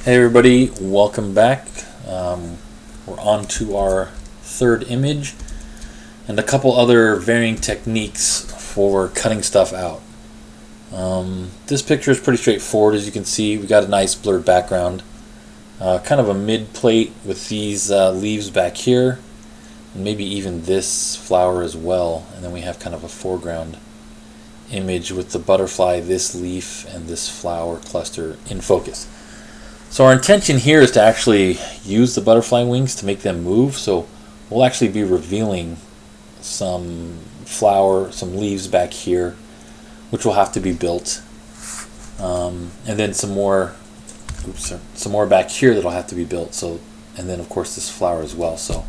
Hey everybody, welcome back. We're on to our third image and a couple other varying techniques for cutting stuff out. This picture is pretty straightforward. As you can see, we got a nice blurred background, kind of a mid plate with these leaves back here, and maybe even this flower as well, and then we have kind of a foreground image with the butterfly, this leaf, and this flower cluster in focus. So our intention here is to actually use the butterfly wings to make them move. So we'll actually be revealing some some leaves back here, which will have to be built, and then some more back here that'll have to be built. So, and then of course this flower as well. So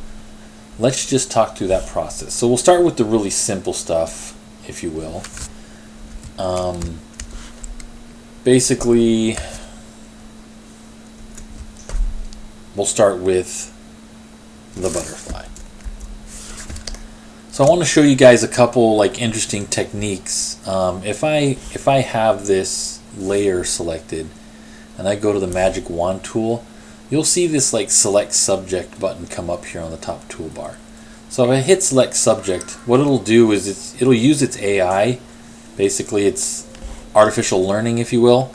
let's just talk through that process. So we'll start with the really simple stuff, if you will. Basically, we'll start with the butterfly. So I want to show you guys a couple interesting techniques. If I have this layer selected and I go to the magic wand tool, you'll see this select subject button come up here on the top toolbar. So if I hit select subject, what it'll do is it'll use its AI, basically its artificial learning, if you will,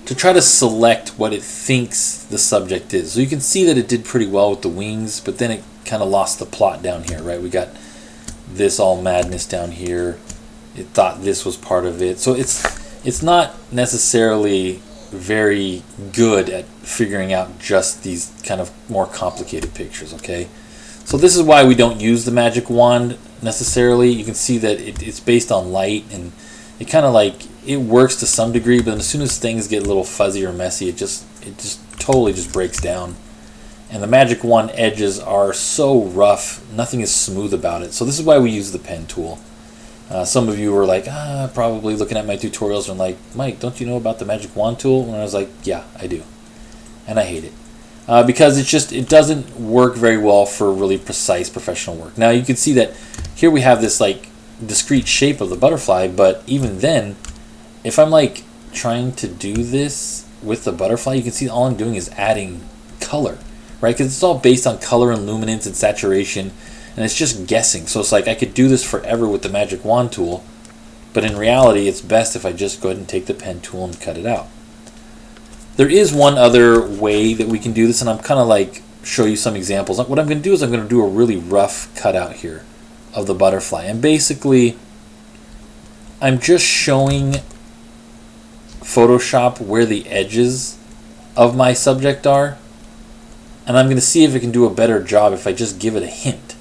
to try to select what it thinks the subject is. So you can see that it did pretty well with the wings, but then it kind of lost the plot down here, right? We got this all madness down here. It thought this was part of it. So it's not necessarily very good at figuring out just these kind of more complicated pictures, okay? So this is why we don't use the magic wand necessarily. You can see that it's based on light, and it kind of it works to some degree, but as soon as things get a little fuzzy or messy, it just totally just breaks down. And the magic wand edges are so rough, nothing is smooth about it. So this is why we use the pen tool. Some of you were probably looking at my tutorials and Mike, don't you know about the magic wand tool? And I was like, yeah, I do. And I hate it. Because it doesn't work very well for really precise professional work. Now you can see that here we have this discrete shape of the butterfly, but even then, if I'm trying to do this with the butterfly, you can see all I'm doing is adding color, right? Because it's all based on color and luminance and saturation, and it's just guessing. So it's I could do this forever with the magic wand tool, but in reality it's best if I just go ahead and take the pen tool and cut it out. There is one other way that we can do this, and I'm kind of show you some examples. What I'm going to do is I'm going to do a really rough cutout here of the butterfly, and basically I'm just showing Photoshop where the edges of my subject are, and I'm going to see if it can do a better job if I just give it a hint.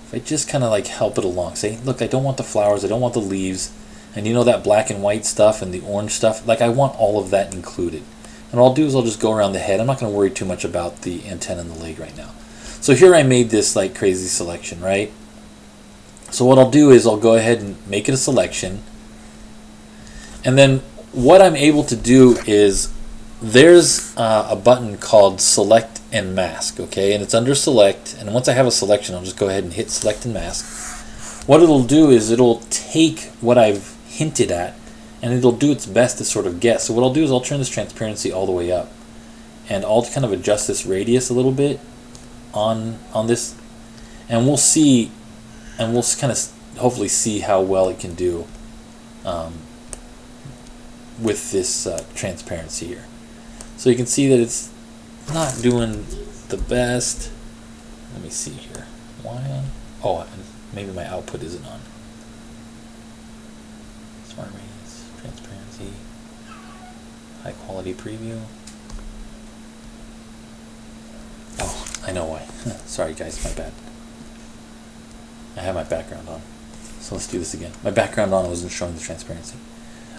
If I just kind of help it along, say, look, I don't want the flowers, I don't want the leaves, and you know that black and white stuff and the orange stuff, I want all of that included. And what I'll do is I'll just go around the head. I'm not going to worry too much about the antenna and the leg right now. So here I made this crazy selection, right? So what I'll do is I'll go ahead and make it a selection, and then what I'm able to do is there's a button called select and mask, okay, and it's under select, and once I have a selection I'll just go ahead and hit select and mask. What it'll do is it'll take what I've hinted at and it'll do its best to sort of guess. So what I'll do is I'll turn this transparency all the way up, and I'll kind of adjust this radius a little bit on this, and we'll see, and we'll kind of hopefully see how well it can do with this transparency here. So you can see that it's not doing the best. Let me see here. Why? Oh, maybe my output isn't on. Smart radius, transparency, high quality preview. Oh, I know why. Sorry guys, my bad. I have my background on. So let's do this again. My background on wasn't showing the transparency.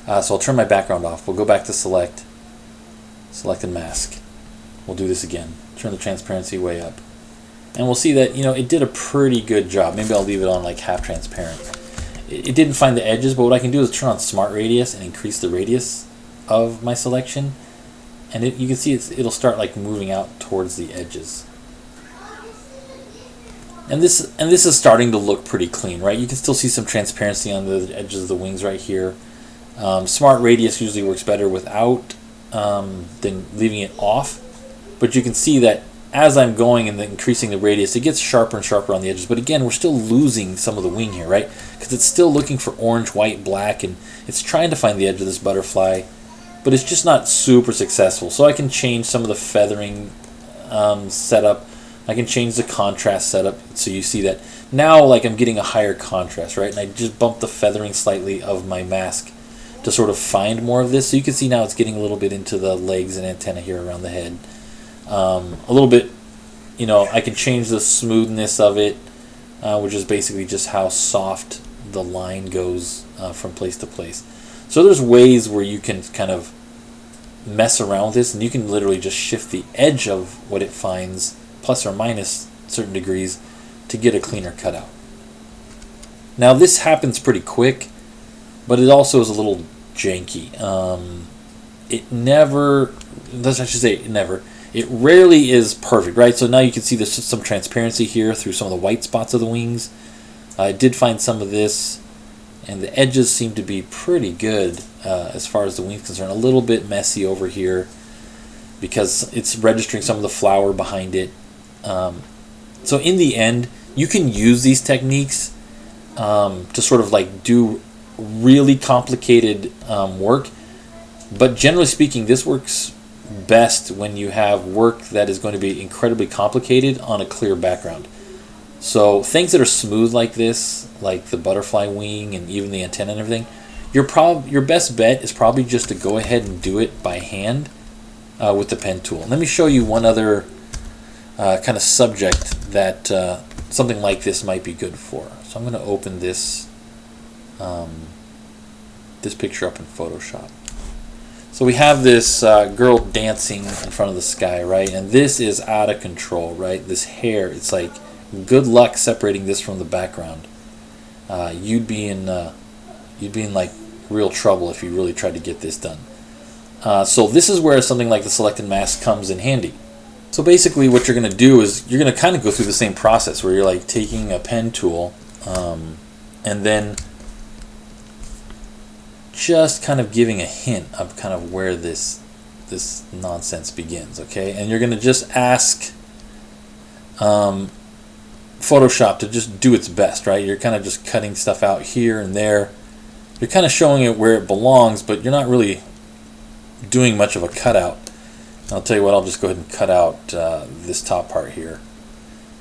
So I'll turn my background off. We'll go back to select and mask. We'll do this again. Turn the transparency way up. And we'll see that, it did a pretty good job. Maybe I'll leave it on half transparent. It didn't find the edges, but what I can do is turn on smart radius and increase the radius of my selection. And you can see it'll start moving out towards the edges. And this is starting to look pretty clean, right? You can still see some transparency on the edges of the wings right here. Smart radius usually works better without than leaving it off. But you can see that as I'm going and increasing the radius, it gets sharper and sharper on the edges. But again, we're still losing some of the wing here, right? Because it's still looking for orange, white, black, and it's trying to find the edge of this butterfly, but it's just not super successful. So I can change some of the feathering setup. I can change the contrast setup, so you see that now, like, I'm getting a higher contrast, right? And I just bumped the feathering slightly of my mask to sort of find more of this. So you can see now it's getting a little bit into the legs and antenna here around the head. A little bit, you know, I can change the smoothness of it, which is basically just how soft the line goes from place to place. So there's ways where you can kind of mess around with this, and you can literally just shift the edge of what it finds, plus or minus certain degrees, to get a cleaner cutout. Now this happens pretty quick, but it also is a little janky. It rarely is perfect, right? So now you can see there's some transparency here through some of the white spots of the wings. I did find some of this, and the edges seem to be pretty good as far as the wings concerned. A little bit messy over here because it's registering some of the flower behind it. So in the end, you can use these techniques to sort of like do really complicated work, but generally speaking, this works best when you have work that is going to be incredibly complicated on a clear background. So things that are smooth like this, like the butterfly wing and even the antenna and everything, your best bet is probably just to go ahead and do it by hand with the pen tool. And let me show you one other kind of subject that something like this might be good for. So I'm going to open this this picture up in Photoshop. So we have this girl dancing in front of the sky, right? And this is out of control, right? This hair, it's like, good luck separating this from the background. You'd be in like real trouble if you really tried to get this done. So this is where something like the selected mask comes in handy. So basically what you're going to do is you're going to kind of go through the same process where you're like taking a pen tool and then just kind of giving a hint of kind of where this nonsense begins, okay? And you're going to just ask Photoshop to just do its best, right? You're kind of just cutting stuff out here and there. You're kind of showing it where it belongs, but you're not really doing much of a cutout. I'll tell you what, I'll just go ahead and cut out this top part here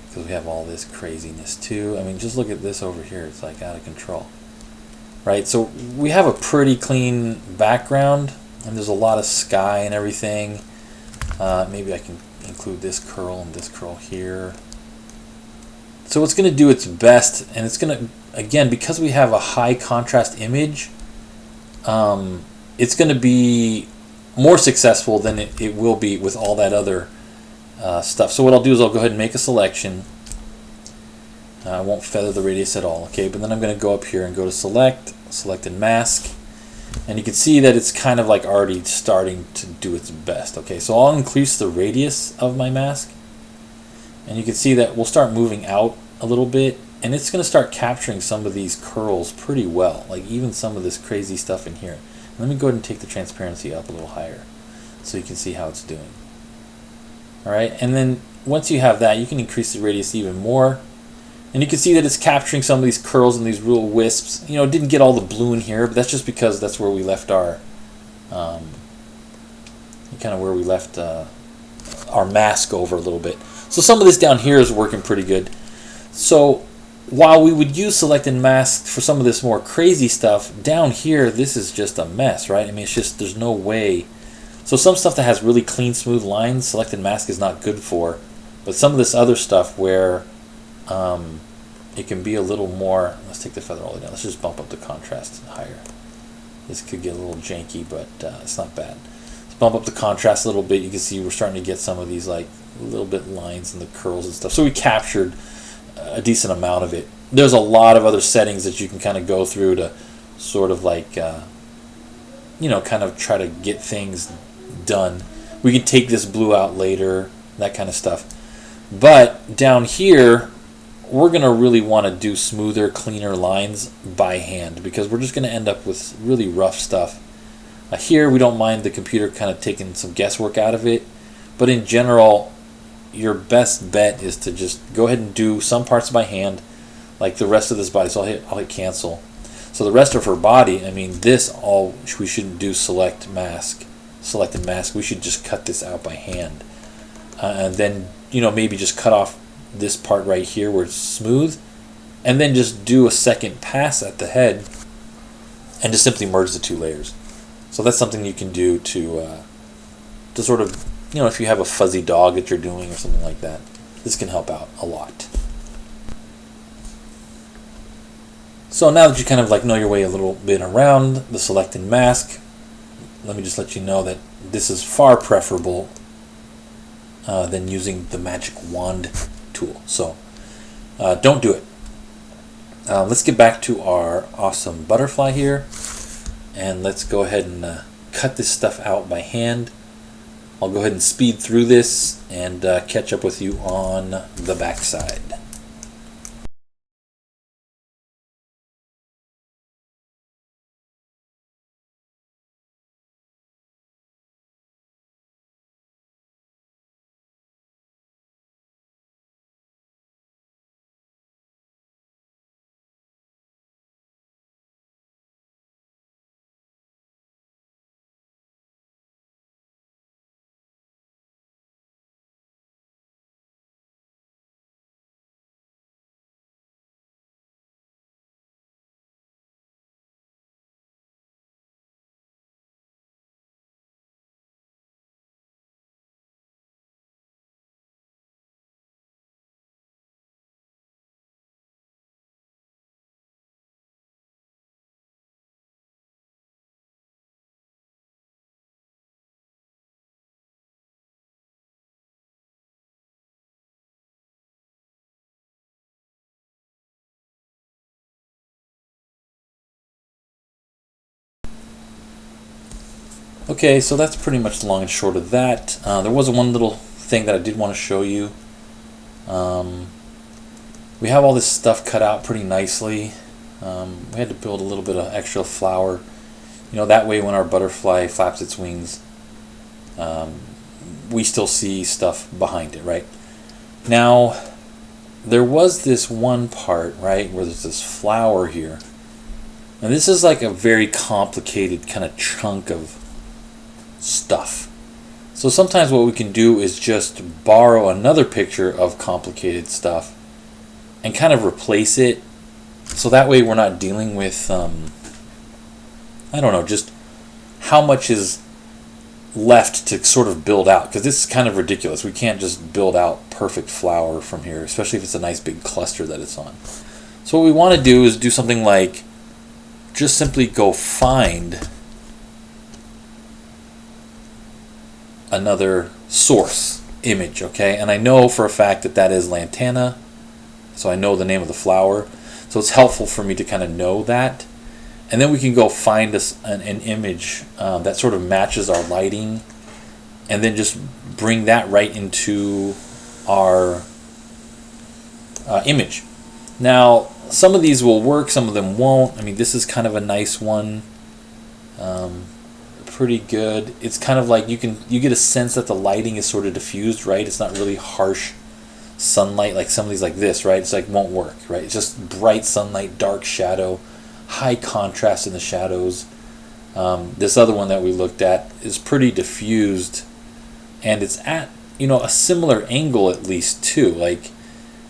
because we have all this craziness too. I mean, just look at this over here. It's like out of control. Right, so we have a pretty clean background, and there's a lot of sky and everything. Maybe I can include this curl and this curl here. So it's going to do its best, and it's going to, again, because we have a high contrast image, it's going to be more successful than it will be with all that other stuff. So what I'll do is I'll go ahead and make a selection. I won't feather the radius at all, okay? But then I'm going to go up here and go to select and mask, and you can see that it's kind of like already starting to do its best, okay? So I'll increase the radius of my mask, and you can see that we'll start moving out a little bit, and it's going to start capturing some of these curls pretty well, like even some of this crazy stuff in here. Let me go ahead and take the transparency up a little higher so you can see how it's doing. All right, and then once you have that, you can increase the radius even more. And you can see that it's capturing some of these curls and these real wisps. You know, it didn't get all the blue in here, but that's just because that's where we left our, kind of where we left our mask over a little bit. So some of this down here is working pretty good. So while we would use select and mask for some of this more crazy stuff, down here, this is just a mess, right? I mean, it's just, there's no way. So some stuff that has really clean, smooth lines, select and mask is not good for. But some of this other stuff where it can be a little more, let's take the feather all the way down. Let's just bump up the contrast higher. This could get a little janky, but it's not bad. Let's bump up the contrast a little bit. You can see we're starting to get some of these like little bit lines in the curls and stuff. So we captured a decent amount of it. There's a lot of other settings that you can kind of go through to sort of like, you know, kind of try to get things done. We can take this blue out later, that kind of stuff. But down here, we're going to really want to do smoother, cleaner lines by hand because we're just going to end up with really rough stuff. Here we don't mind the computer kind of taking some guesswork out of it, but in general, your best bet is to just go ahead and do some parts by hand, like the rest of this body. So I'll hit cancel. So the rest of her body, I mean, this all we shouldn't do select and mask. We should just cut this out by hand, and then maybe just cut off this part right here where it's smooth, and then just do a second pass at the head, and just simply merge the two layers. So that's something you can do to sort of, if you have a fuzzy dog that you're doing or something like that, this can help out a lot. So now that you kind of know your way a little bit around the select and mask, let me just let you know that this is far preferable than using the magic wand tool. So don't do it. Let's get back to our awesome butterfly here, and let's go ahead and cut this stuff out by hand. I'll go ahead and speed through this and catch up with you on the backside. Okay, so that's pretty much the long and short of that. There was one little thing that I did want to show you. We have all this stuff cut out pretty nicely. We had to build a little bit of extra flour. That way when our butterfly flaps its wings, we still see stuff behind it, right? Now, there was this one part, right, where there's this flower here. And this is like a very complicated kind of chunk of stuff. So sometimes what we can do is just borrow another picture of complicated stuff and kind of replace it, so that way we're not dealing with I don't know, just how much is left to sort of build out, because this is kind of ridiculous. We can't just build out perfect flower from here, especially if it's a nice big cluster that it's on. So what we want to do is do something like just simply go find another source image, okay? And I know for a fact that that is lantana, so I know the name of the flower. So it's helpful for me to kind of know that. And then we can go find an image that sort of matches our lighting, and then just bring that right into our image. Now, some of these will work, some of them won't. I mean, this is kind of a nice one. Pretty good. It's kind of like you get a sense that the lighting is sort of diffused, right? It's not really harsh sunlight like some of these like this, right? It's like won't work, right? It's just bright sunlight, dark shadow, high contrast in the shadows. This other one that we looked at is pretty diffused, and it's at a similar angle at least too, like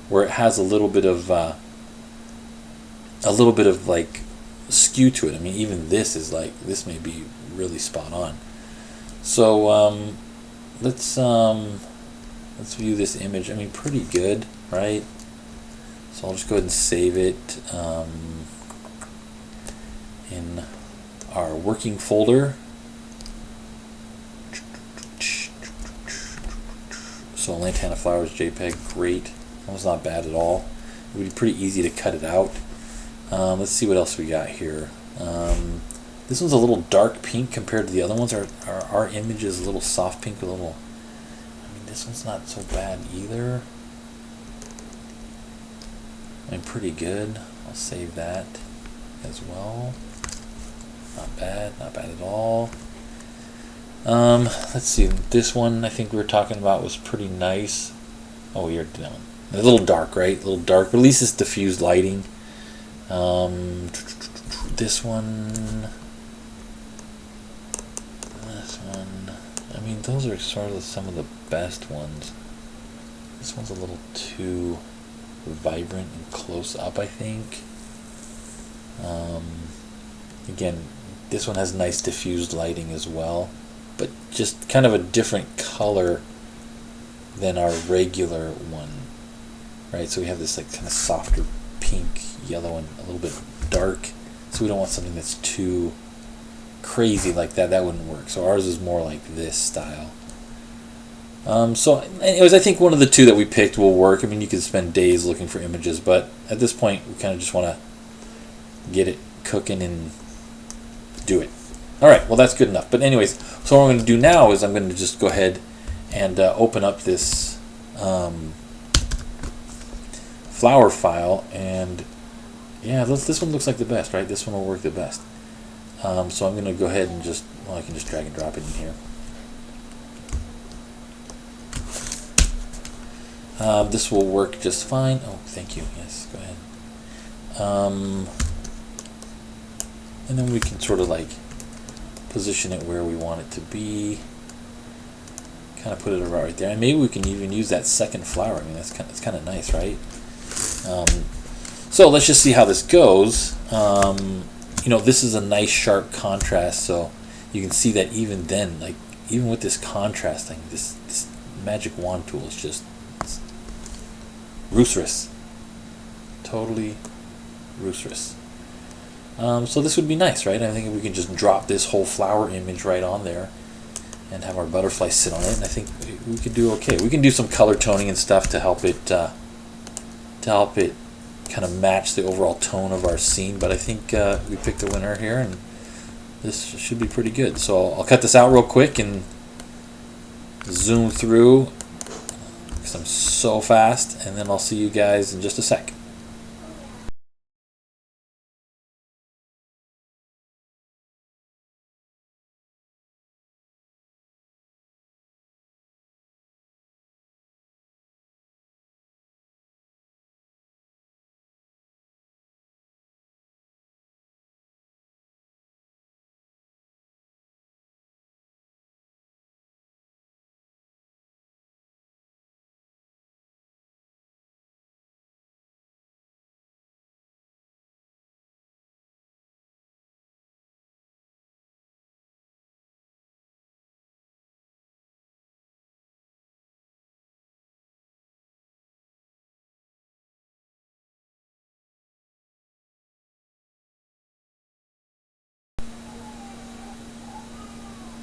where it has a little bit of like skew to it. I mean, even this is like, this may be really spot on. So let's view this image. I mean, pretty good, right? So I'll just go ahead and save it in our working folder. So lantana flowers JPEG, great. That was not bad at all. It would be pretty easy to cut it out. Let's see what else we got here. This one's a little dark pink compared to the other ones. Our image is a little soft pink, a little. I mean, this one's not so bad either. I mean, pretty good. I'll save that as well. Not bad at all. Let's see. This one I think we were talking about was pretty nice. Oh, you're down. A little dark, right? A little dark. But at least it's diffused lighting. This one. This one. I mean, those are sort of some of the best ones. This one's a little too vibrant and close up, I think. Again, this one has nice diffused lighting as well, but just kind of a different color than our regular one, right? So we have this like kind of softer pink, yellow, and a little bit dark. So we don't want something that's too crazy like that. That wouldn't work. So ours is more like this style. So anyways, I think one of the two that we picked will work. I mean, you could spend days looking for images, but at this point, we kind of just want to get it cooking and do it. All right, well, that's good enough. But anyways, so what I'm going to do now is I'm going to just go ahead and open up this flower file, and yeah, this one looks like the best, right? This one will work the best. So I'm going to go ahead and just, well, I can just drag and drop it in here. This will work just fine. Oh, thank you. Yes, go ahead. And then we can sort of like position it where we want it to be. Kind of put it right there, and maybe we can even use that second flower. I mean, that's kind of nice, right? So let's just see how this goes. You know, this is a nice sharp contrast, so you can see that even then, like even with this contrasting, this magic wand tool is just roosterous, totally roosterous. So this would be nice, right? I think we can just drop this whole flower image right on there and have our butterfly sit on it, and I think we could do okay. We can do some color toning and stuff to help it kind of match the overall tone of our scene, but I think we picked a winner here, and this should be pretty good. So I'll cut this out real quick and zoom through because I'm so fast, and then I'll see you guys in just a sec.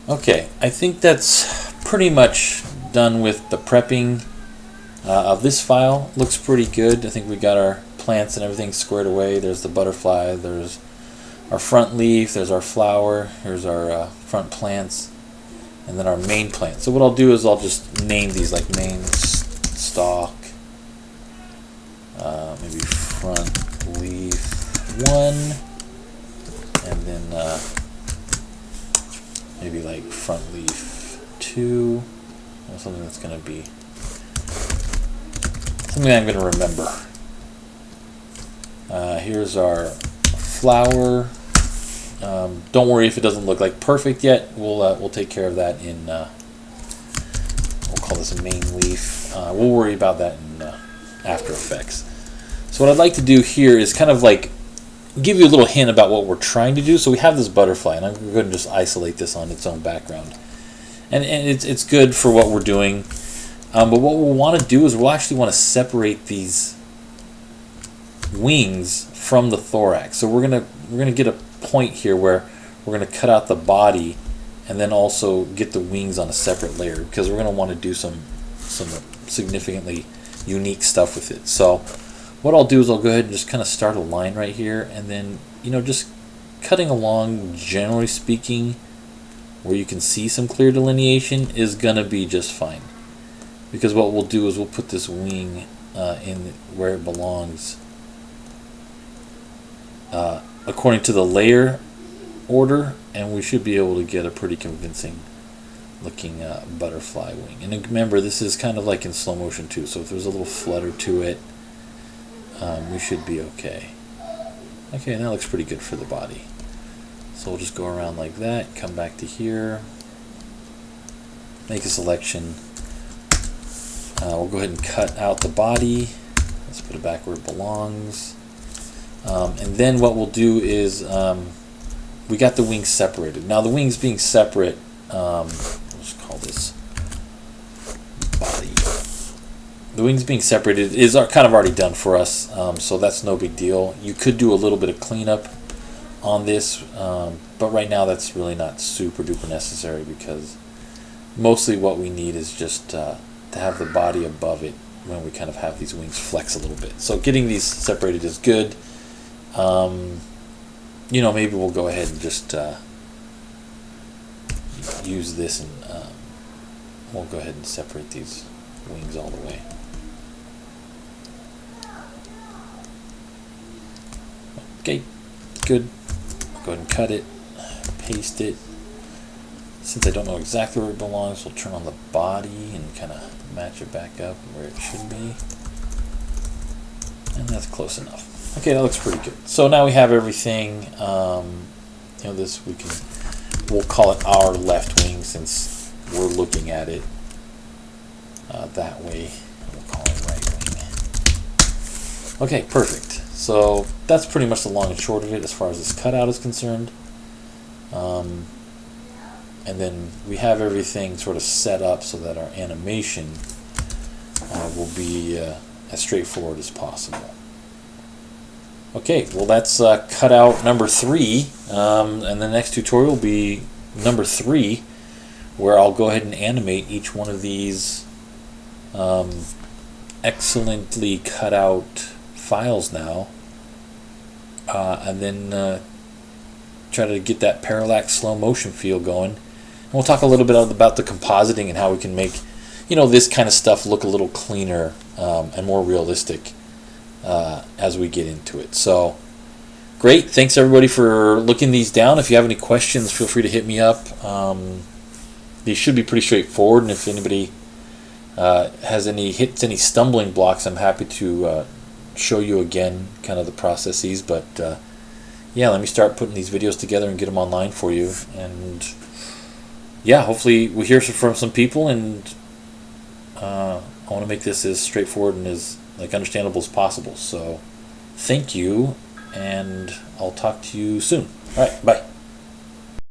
Okay, I think that's pretty much done with the prepping of this file. Looks pretty good. I think we got our plants and everything squared away. There's the butterfly, there's our front leaf, there's our flower, here's our front plants, and then our main plant. So what I'll do is I'll just name these like main stalk, maybe front leaf 1, and then maybe like front leaf 2, or something that's going to be something I'm going to remember. Here's our flower. Don't worry if it doesn't look like perfect yet. We'll take care of that in. We'll call this a main leaf. We'll worry about that in After Effects. So what I'd like to do here is kind of like give you a little hint about what we're trying to do. So we have this butterfly, and I'm going to just isolate this on its own background, and it's good for what we're doing. But what we'll want to do is we'll actually want to separate these wings from the thorax. So we're gonna get a point here where we're gonna cut out the body, and then also get the wings on a separate layer, because we're gonna want to do some significantly unique stuff with it. So what I'll do is I'll go ahead and just kind of start a line right here, and then just cutting along, generally speaking, where you can see some clear delineation is gonna be just fine, because what we'll do is we'll put this wing in where it belongs according to the layer order, and we should be able to get a pretty convincing looking butterfly wing. And remember, this is kind of like in slow motion too, so if there's a little flutter to it, we should be okay. Okay, and that looks pretty good for the body. So we'll just go around like that, come back to here, make a selection. We'll go ahead and cut out the body. Let's put it back where it belongs. And then what we'll do is, we got the wings separated. Now the wings being separate, we'll just call this body. The wings being separated is kind of already done for us, so that's no big deal. You could do a little bit of cleanup on this, but right now that's really not super duper necessary, because mostly what we need is just to have the body above it when we kind of have these wings flex a little bit. So getting these separated is good. You know, maybe we'll go ahead and just use this, and we'll go ahead and separate these wings all the way. Okay, good. Go ahead and cut it, paste it. Since I don't know exactly where it belongs, we'll turn on the body and kind of match it back up where it should be. And that's close enough. Okay, that looks pretty good. So now we have everything. You know, this we'll call it our left wing since we're looking at it that way. We'll call it right wing. Okay, perfect. So that's pretty much the long and short of it as far as this cutout is concerned. And then we have everything sort of set up so that our animation will be as straightforward as possible. Okay, well that's cutout number 3, and the next tutorial will be number 3, where I'll go ahead and animate each one of these excellently cut out files now, and then try to get that parallax slow motion feel going. And we'll talk a little bit about the compositing and how we can make, you know, this kind of stuff look a little cleaner and more realistic as we get into it. So great, thanks everybody for looking these down. If you have any questions, feel free to hit me up. These should be pretty straightforward, and if anybody hits any stumbling blocks, I'm happy to show you again kind of the processes. But yeah, let me start putting these videos together and get them online for you. And yeah, hopefully we hear from some people, and I want to make this as straightforward and as understandable as possible. So thank you, and I'll talk to you soon. All right, bye.